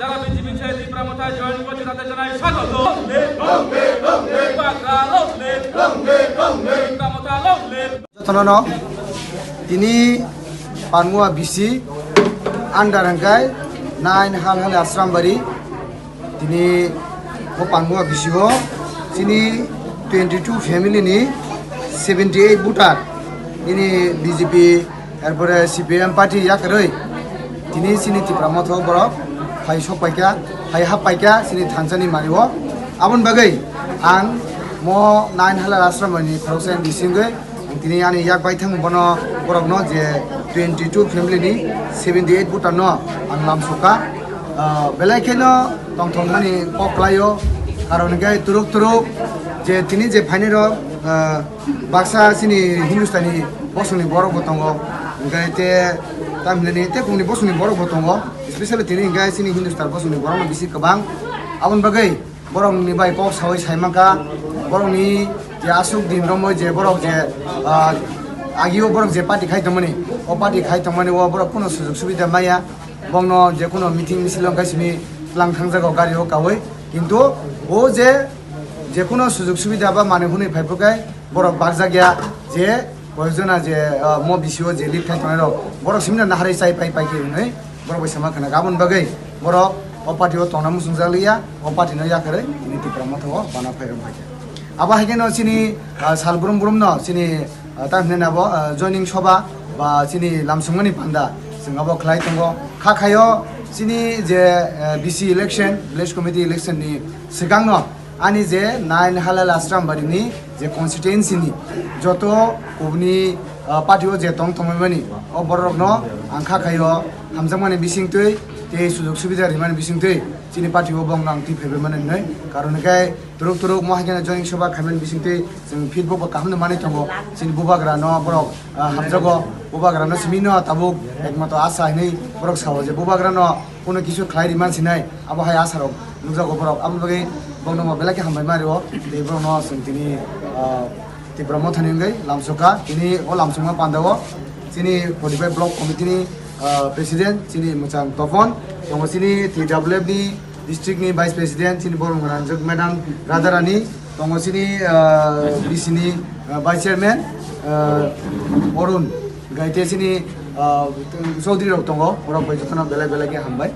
যারা বিজেপি ছেড়ে তীব্রামতায় জয়েন করছে তাদের জানাই স্বাগত। তিনি পানমুয়া বিসি আন্ডার হাঙ্কাই নাइन हाल हाल आश्रामबारी তিনি পানমুয়া বিসি হ তিনি 22 ফ্যামিলি নি 78 ভোটার তিনি বিজেপি এরপরে সিপিএম পার্টি ইয়াকরই তিনি সিনি তীব্রামত বরক ফাই সপাইকা ফাই হাপাইকা সিনি থানসানি মারিও আবন বাগै आं मो 9 हाल आश्रामबारी खरसेन बिसिंगै তিনি আনি ইয়াক বাইথাং বন বরক ন যে 22 ফ্যামিলি নি 78 ভোটার ন আং লামসকা বেলাইখেন তংথং মানি কক্লাयो কারণ গায় তুরুক তুরুক যে তিনি যে ফাইনের বাক্সা সিনি হিন্দুস্তানি বসুনি বড় বতঙ্গ গাইতে তামিলনি তে কোনি বসুনি বড় বতঙ্গ স্পেশালি তিনি গায় সিনি হিন্দুস্তান বসুনি বড় বিসি কবাং আবন বাগै বরংনি বাই কক সাवै সাইমাকা বরংনি যে আসুক দিন রমय যে বরক যে আগিও বরক যে পার্টি খাইতমনি ও পার্টি খাইতমনি ও বরক কোনো সুযোগ সুবিধা মাইয়া বংন যে কোনো মিটিং মিছিল গাইসিনি লাং থাংজাগাव গাড়ি ও কাवै কিন্তু ও যে কোনো সুযোগ সুবিধা বা মানে হুনি ফাইফকাই বরক বাগজাগিয়া যে বয়জনা যে ম বিসিও যে লিড খাইতমনি রক বরক সিমনা নাহাरै চাই পাই পাইকে नै বরক बैसामा खाना गाबोन बागै बरक ও পার্টি ও তনা মুসুংজালিয়া ও পার্টি ন याकरै नि তীব্রামত ও বানা ফাইরম ফাইকে আবা হাইকেন চিনি সালব্রম ব্রম ন চিনি তাহনে নাব জয়নিং সভা বা চিনি লামসুংমানি পান্ডা जों आबो खलाय दङ खाखायो चिनि जे बिसि इलेक्शन विलेज कमिटि इलेक्शन नि सिगां न आनि जे 9 हालाल आश्रामबारी नि जे कन्स्टिट्युएन्सि नि जत उबनि पार्टिओ जे तंग तंगमानि अ बरक न आं खाखायो हामजामानि बिसिंतै ते सुजुग सुबिदा रिमानि बिसिंतै चिनि पार्टिओ बंनां ति फेबे माने नै कारण गाय तुरुक तुरुक महाजन जयनिं सभा खामेन बिसिंतै जों फिडबक खामनो माने दङ चिनि बुबाग्रा न बरक हामजागो बुबाग्रा न सिमिनो ताबुक एकमात्र आशा नै बरक साव जे बुबाग्रा न কোনো কিছু খাইরি মানসি নাই আবহাওয়া আসারক নুজাগো বরক আমবাগै বংনম বেলাকে হামবাই মারিও তে বরন जों তিনি তীব্রামত থানিঙ্গै লামসকা তিনি ও লামসকা পান্দাও তিনি 45 ব্লক কমিটিनि প্রেসিডেন্ট তিনি মোচাং তপন दङ চিনি টিডব্লিউএফ नि डिस्ट्रिक्टनि भाइस प्रेसिडेंट चिनि बरम रंजक मैडम राधारानी दङ चिनि बिसिनि भाइस चेयरमैन अरुण गाइते चिनि चौधरी रक दङ बरक बायजतना बेला बेलाके हामबाय